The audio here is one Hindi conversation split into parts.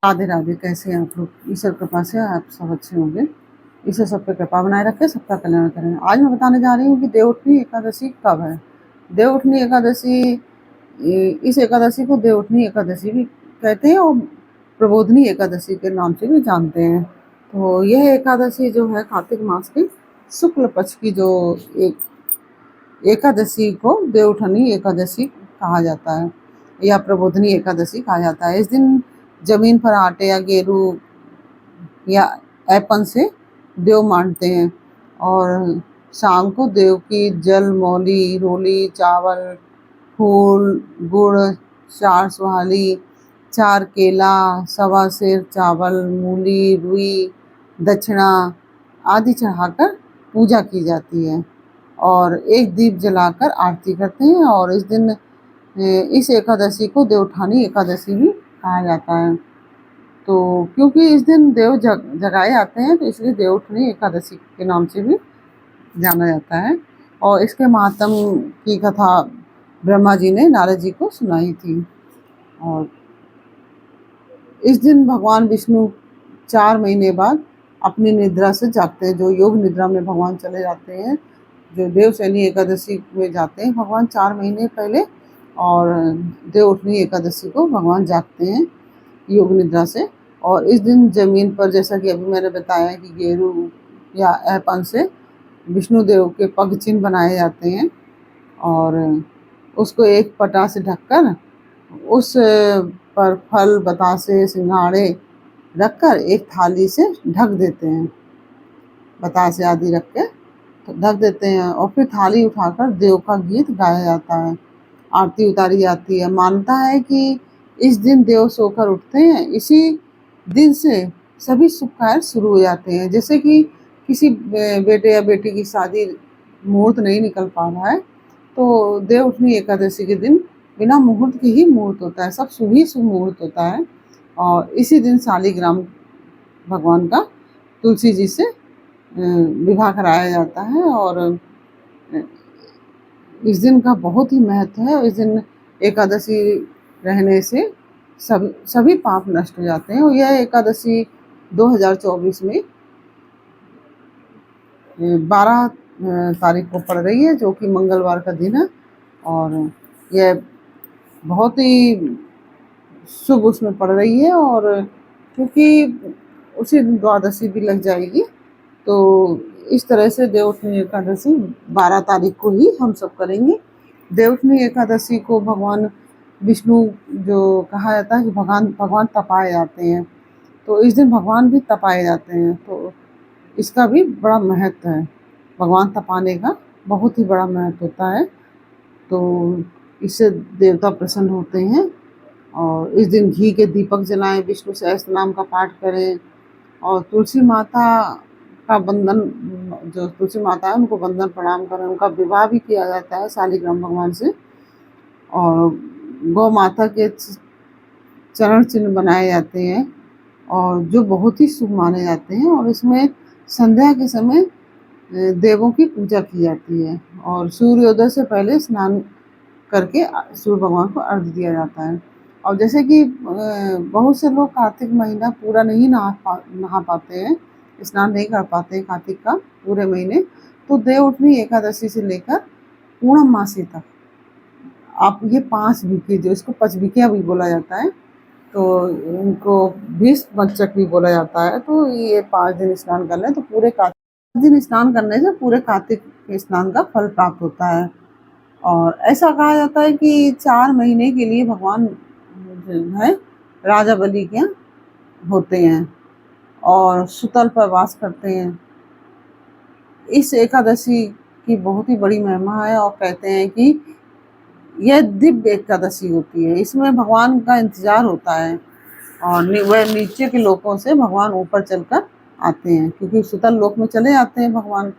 राधे राधे। कैसे हैं आप लोग? ईश्वर कृपा से आप सब अच्छे होंगे। ईश्वर सब पे कृपा बनाए रखे, सबका कल्याण करें। आज मैं बताने जा रही हूँ कि देवउठनी एकादशी कब है। देवउठनी एकादशी, इस एकादशी को देवउठनी एकादशी भी कहते हैं और प्रबोधनी एकादशी के नाम से भी जानते हैं। तो यह एकादशी जो है कार्तिक मास की शुक्ल पक्ष की जो एक एकादशी को देवउठनी एकादशी कहा जाता है या प्रबोधनी एकादशी कहा जाता है। इस दिन जमीन पर आटे या गेरू या ऐपन से देव मांडते हैं और शाम को देव की जल, मौली, रोली, चावल, फूल, गुड़, 4 सुहाली, 4 केला, सवा सेर चावल, मूली, रुई, दक्षिणा आदि चढ़ाकर पूजा की जाती है और एक दीप जलाकर आरती करते हैं। और इस दिन इस एकादशी को देवउठानी एकादशी भी कहा जाता है। तो क्योंकि इस दिन देव जगाए जाते हैं तो इसलिए देवउठनी एकादशी के नाम से भी जाना जाता है। और इसके महात्म की कथा ब्रह्मा जी ने नारद जी को सुनाई थी। और इस दिन भगवान विष्णु 4 महीने बाद अपनी निद्रा से जागते हैं। जो योग निद्रा में भगवान चले जाते हैं, जो देवशयनी एकादशी में जाते हैं भगवान 4 महीने पहले, और देवउठनी एकादशी को भगवान जागते हैं योग निद्रा से। और इस दिन जमीन पर, जैसा कि अभी मैंने बताया कि गेरू या ऐपन से विष्णु देव के पग चिन्ह बनाए जाते हैं और उसको एक पटा से ढककर उस पर फल, बतासे, सिंघाड़े रखकर एक थाली से ढक देते हैं। बतासे आदि रख के तो ढक देते हैं और फिर थाली उठाकर देव का गीत गाया जाता है, आरती उतारी जाती है। मानता है कि इस दिन देव सोकर उठते हैं, इसी दिन से सभी शुभ कार्य शुरू हो जाते हैं। जैसे कि किसी बेटे या बेटी की शादी मुहूर्त नहीं निकल पा रहा है तो देवउठनी एकादशी के दिन बिना मुहूर्त के ही मुहूर्त होता है, सब शुभ ही शुभ मुहूर्त होता है। और इसी दिन शालिग्राम भगवान का तुलसी जी से विवाह कराया जाता है। और इस दिन का बहुत ही महत्व है। इस दिन एकादशी रहने से सभी पाप नष्ट हो जाते हैं। और यह एकादशी 2024 में 12 तारीख को पड़ रही है, जो कि मंगलवार का दिन है। और यह बहुत ही शुभ उसमें पड़ रही है। और क्योंकि उसी दिन द्वादशी भी लग जाएगी तो इस तरह से देवउठनी एकादशी 12 तारीख को ही हम सब करेंगे। देवउठनी एकादशी को भगवान विष्णु, जो कहा जाता है कि भगवान तपाए जाते हैं, तो इस दिन भगवान भी तपाए जाते हैं। तो इसका भी बड़ा महत्व है। भगवान तपाने का बहुत ही बड़ा महत्व होता है। तो इससे देवता प्रसन्न होते हैं। और इस दिन घी के दीपक जलाएं, विष्णु सहस्त्र नाम का पाठ करें और तुलसी माता का वंदन, जो तुलसी माता है उनको वंदन प्रणाम करें। उनका विवाह भी किया जाता है शालिग्राम भगवान से। और गौ माता के चरण चिन्ह बनाए जाते हैं और जो बहुत ही शुभ माने जाते हैं। और इसमें संध्या के समय देवों की पूजा की जाती है और सूर्योदय से पहले स्नान करके सूर्य भगवान को अर्घ्य दिया जाता है। और जैसे कि बहुत से लोग कार्तिक महीना पूरा नहीं नहा पाते हैं, स्नान नहीं कर पाते हैं कार्तिक का पूरे महीने, तो देवउठनी एकादशी से लेकर पूर्णमासी तक आप ये 5 भिक्खी, जो इसको पंचभिकिया भी बोला जाता है, तो इनको भीष्म पंचक भी बोला जाता है। तो ये 5 दिन स्नान कर लें तो पूरे कार्तिक दिन स्नान करने से पूरे कार्तिक के स्नान का फल प्राप्त होता है। और ऐसा कहा जाता है कि 4 महीने के लिए भगवान जो है राजा बलि के यहाँ होते हैं और सुतल पर वास करते हैं। इस एकादशी की बहुत ही बड़ी महिमा है और कहते हैं कि यह दिव्य एकादशी होती है। इसमें भगवान का इंतजार होता है और वह नीचे के लोकों से भगवान ऊपर चलकर आते हैं, क्योंकि सुतल लोक में चले जाते हैं भगवान,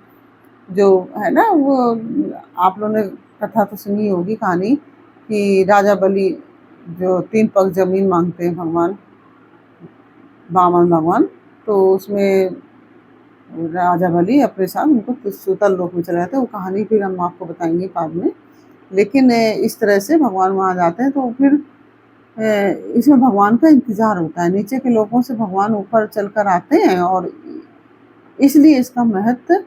जो है ना, वो आप लोगों ने कथा तो सुनी होगी, कहानी कि राजा बलि जो 3 पग जमीन मांगते हैं भगवान वामन भगवान, तो उसमें राजा बलि अपने साथ उनको सुतल लोक में चले जाते हैं। वो कहानी फिर हम आपको बताएंगे बाद में। लेकिन इस तरह से भगवान वहाँ जाते हैं तो फिर इसमें भगवान का इंतजार होता है। नीचे के लोगों से भगवान ऊपर चलकर आते हैं और इसलिए इसका महत्व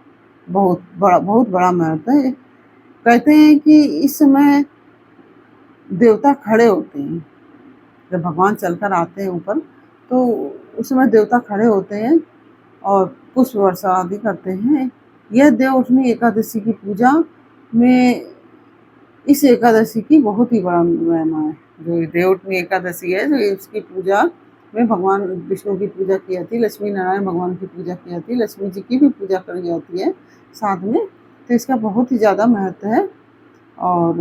बहुत बड़ा महत्व है। कहते हैं कि इस समय देवता खड़े होते हैं, जब भगवान चलकर आते हैं ऊपर तो उस समय देवता खड़े होते हैं और पुष्प वर्षा आदि करते हैं। यह देवउठनी एकादशी की पूजा में इस एकादशी की बहुत ही बड़ा महिमा है। जो देवउठनी एकादशी है, जो इसकी पूजा में भगवान विष्णु की पूजा की जाती है, लक्ष्मी नारायण भगवान की पूजा की जाती है, लक्ष्मी जी की भी पूजा करी जाती है साथ में। तो इसका बहुत ही ज़्यादा महत्व है और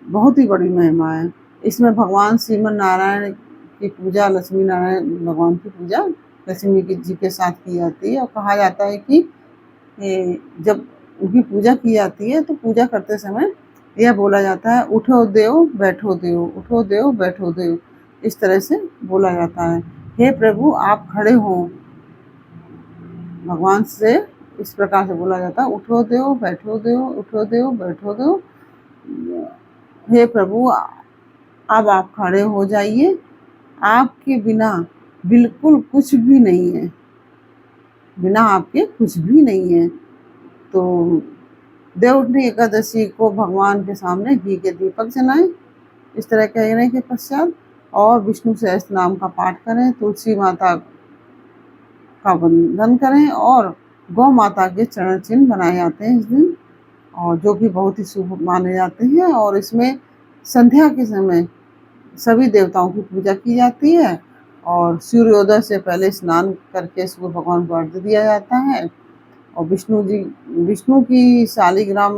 बहुत ही बड़ी महिमा है। इसमें भगवान श्रीमन नारायण की पूजा, लक्ष्मी नारायण भगवान की पूजा लक्ष्मी जी के साथ की जाती है। और कहा जाता है कि जब उनकी पूजा की जाती है तो पूजा करते समय यह बोला जाता है, उठो देव बैठो देव, उठो देव बैठो देव, इस तरह से बोला जाता है। हे प्रभु आप खड़े हो, भगवान से इस प्रकार से बोला जाता है, उठो देव बैठो देव, उठो देव बैठो देव। हे प्रभु अब आप खड़े हो जाइए, आपके बिना बिल्कुल कुछ भी नहीं है, बिना आपके कुछ भी नहीं है। तो देवउठनी एकादशी को भगवान के सामने घी के दीपक जलाएं, इस तरह कहने के पश्चात, और विष्णु सहस्त्र नाम का पाठ करें, तुलसी माता का वंदन करें और गौ माता के चरण चिन्ह बनाए जाते हैं इस दिन, और जो कि बहुत ही शुभ माने जाते हैं। और इसमें संध्या के समय सभी देवताओं की पूजा की जाती है और सूर्योदय से पहले स्नान करके सूर्य भगवान को अर्घ्य दिया जाता है। और विष्णु की शालिग्राम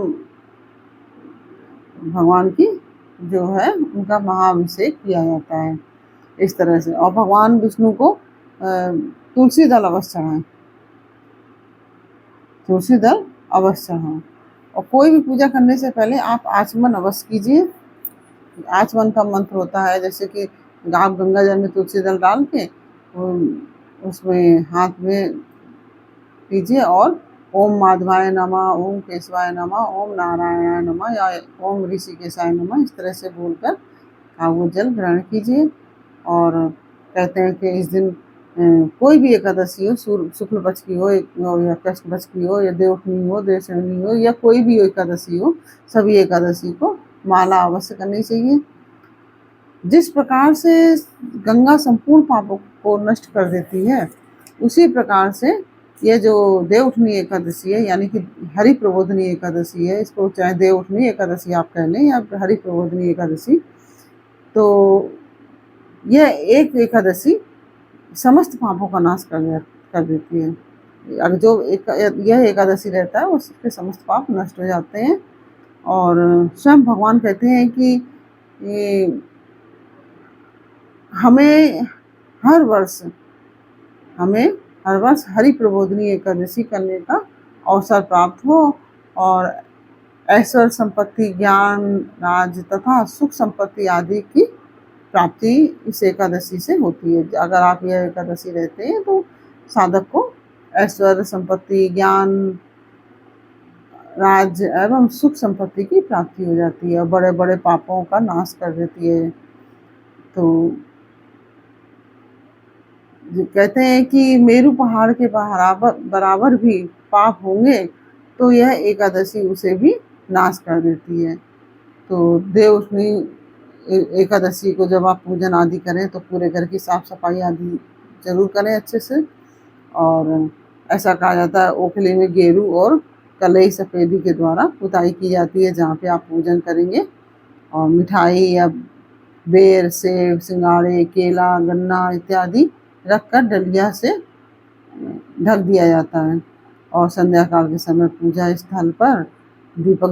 भगवान की जो है उनका महाअभिषेक किया जाता है इस तरह से। और भगवान विष्णु को तुलसी दल अवश्य चढ़ाएं, तुलसी दल अवश्य चढ़ाएं। और कोई भी पूजा करने से पहले आप आचमन अवश्य कीजिए। आचमन का मंत्र होता है, जैसे कि आप गंगा जल में तुलसी दल डाल के उसमें हाथ में कीजिए और ओम माधवाय नमः, ओम केशवाय नमः, ओम नारायणाय नमः या ओम ऋषिकेशाय नमः, इस तरह से बोलकर आप वो जल ग्रहण कीजिए। और कहते हैं कि इस दिन कोई भी एकादशी हो, शुक्ल पक्ष की हो या कृष्ण पक्ष की हो या देवउठनी हो, देवशयनी हो या कोई भी एकादशी हो, सभी एकादशी को माला अवश्य करनी चाहिए। जिस प्रकार से गंगा संपूर्ण पापों को नष्ट कर देती है, उसी प्रकार से ये जो देवउठनी एकादशी है, यानी कि हरि प्रबोधनी एकादशी है, इसको चाहे देवउठनी एकादशी आप कह लें या हरि प्रबोधनी एकादशी, तो यह एक एकादशी समस्त पापों का नाश कर देती है। अगर जो यह एकादशी रहता है उसके समस्त पाप नष्ट हो जाते हैं। और स्वयं भगवान कहते हैं कि हमें हर वर्ष हरि प्रबोधनी एकादशी करने का अवसर प्राप्त हो और ऐश्वर्य संपत्ति, ज्ञान, राज तथा सुख संपत्ति आदि की प्राप्ति इस एकादशी से होती है। अगर आप यह एकादशी रहते हैं तो साधक को ऐश्वर्य संपत्ति, ज्ञान, राज एवं सुख संपत्ति की प्राप्ति हो जाती है और बड़े बड़े पापों का नाश कर देती है। तो कहते हैं कि मेरू पहाड़ के बराबर भी पाप होंगे तो यह एकादशी उसे भी नाश कर देती है। तो देवउठनी एकादशी को जब आप पूजन आदि करें तो पूरे घर की साफ सफाई आदि जरूर करें अच्छे से। और ऐसा कहा जाता है, ओखली में गेरू और कलई सफेदी के द्वारा पुताई की जाती है जहाँ पे आप पूजन करेंगे। और मिठाई या बेर, सेब, सिंगाड़े, केला, गन्ना इत्यादि रखकर डलिया से ढक दिया जाता है। और संध्या काल के समय पूजा स्थल पर दीपक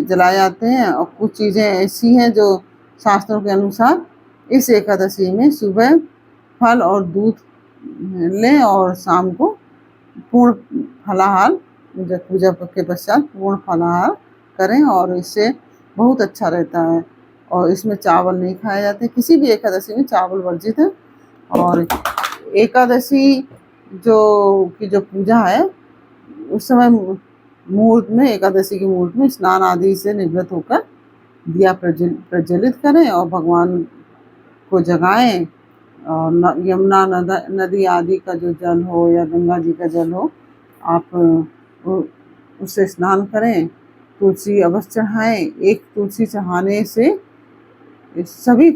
जलाए जाते हैं। और कुछ चीज़ें ऐसी हैं जो शास्त्रों के अनुसार इस एकादशी में सुबह फल और दूध लें और शाम को पूर्ण फलाहार, जब पूजा के पश्चात पूर्ण फलाहार करें, और इससे बहुत अच्छा रहता है। और इसमें चावल नहीं खाए जाते, किसी भी एकादशी में चावल वर्जित है। और एकादशी जो पूजा है उस समय मुहूर्त में, एकादशी के मुहूर्त में स्नान आदि से निवृत्त होकर दिया प्रज्वलित करें और भगवान को जगाएं और यमुना नदी आदि का जो जल हो या गंगा जी का जल हो, आप उससे स्नान करें, तुलसी अवश्य चढ़ाएं। एक तुलसी चढ़ाने से सभी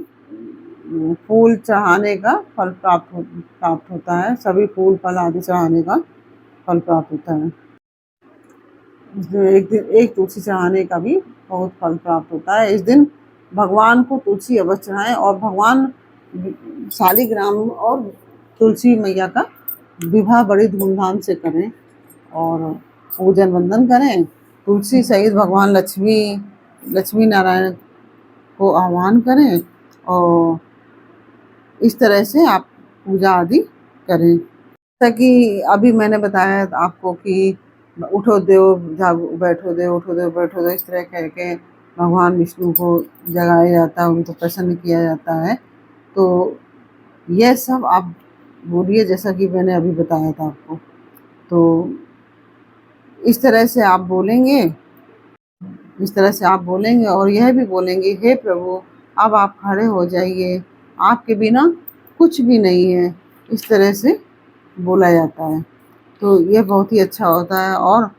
फूल चढ़ाने का फल प्राप्त होता है, सभी फूल फल आदि चढ़ाने का फल प्राप्त होता है। एक दिन एक तुलसी चढ़ाने का भी बहुत फल प्राप्त होता है। इस दिन भगवान को तुलसी अवश्य चढ़ाएं और भगवान शालिग्राम और तुलसी मैया का विवाह बड़ी धूमधाम से करें और पूजन वंदन करें। तुलसी सहित भगवान लक्ष्मी नारायण को आह्वान करें और इस तरह से आप पूजा आदि करें। जैसा कि अभी मैंने बताया आपको कि उठो देव जागो, बैठो देव, उठो देव बैठो देव, इस तरह कह के भगवान विष्णु को जगाया जाता है, उनको प्रसन्न किया जाता है। तो यह सब आप बोलिए जैसा कि मैंने अभी बताया था आपको। तो इस तरह से आप बोलेंगे, और यह भी बोलेंगे, हे प्रभु अब आप खड़े हो जाइए, आपके बिना कुछ भी नहीं है। इस तरह से बोला जाता है। तो यह बहुत ही अच्छा होता है। और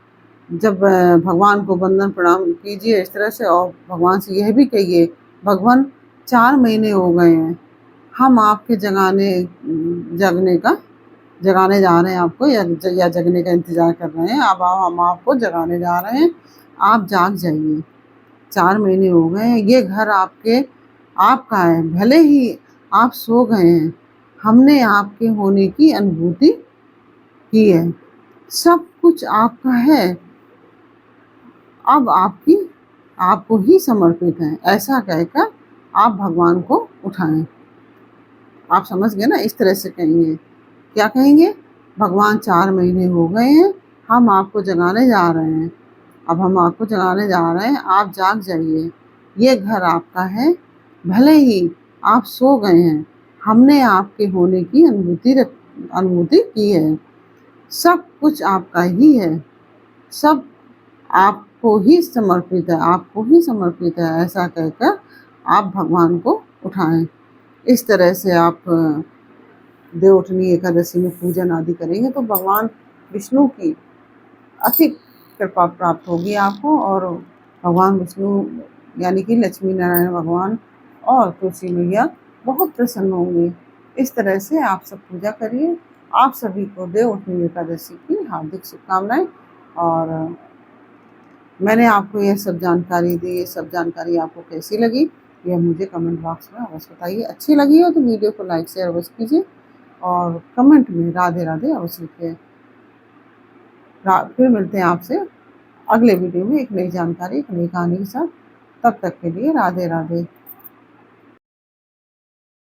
जब भगवान को वंदन प्रणाम कीजिए इस तरह से, और भगवान से यह भी कहिए, भगवान 4 महीने हो गए हैं, हम आपके जगाने जा रहे हैं आपको, या जगने का इंतज़ार कर रहे हैं। अब हम आपको जगाने जा रहे हैं, आप जाग जाइए। 4 महीने हो गए हैं, ये घर आपका है, भले ही आप सो गए हैं, हमने आपके होने की अनुभूति की है, सब कुछ आपका है, अब आपको ही समर्पित है। ऐसा कहकर आप भगवान को उठाएं। आप समझ गए ना? इस तरह से कहेंगे। क्या कहेंगे? भगवान 4 महीने हो गए हैं, हम आपको जगाने जा रहे हैं, अब हम आपको जगाने जा रहे हैं, आप जाग जाइए, ये घर आपका है, भले ही आप सो गए हैं, हमने आपके होने की अनुभूति की है, सब कुछ आपका ही है, सब आपको ही समर्पित है, आपको ही समर्पित है। ऐसा कहकर आप भगवान को उठाएं। इस तरह से आप देवउठनी एकादशी में पूजन आदि करेंगे तो भगवान विष्णु की अधिक कृपा प्राप्त होगी आपको, और भगवान विष्णु यानी कि लक्ष्मी नारायण भगवान और तुलसी मैया बहुत प्रसन्न होंगे। इस तरह से आप सब पूजा करिए। आप सभी को देवउठनी एकादशी की हार्दिक शुभकामनाएं। और मैंने आपको यह सब जानकारी दी, ये सब जानकारी आपको कैसी लगी यह मुझे कमेंट बॉक्स में अवश्य बताइए। अच्छी लगी हो तो वीडियो को लाइक शेयर अवश्य कीजिए और कमेंट में राधे राधे अवश्य लिखिए। फिर मिलते हैं आपसे अगले वीडियो में एक नई जानकारी, एक नई कहानी के साथ। तब तक के लिए राधे राधे।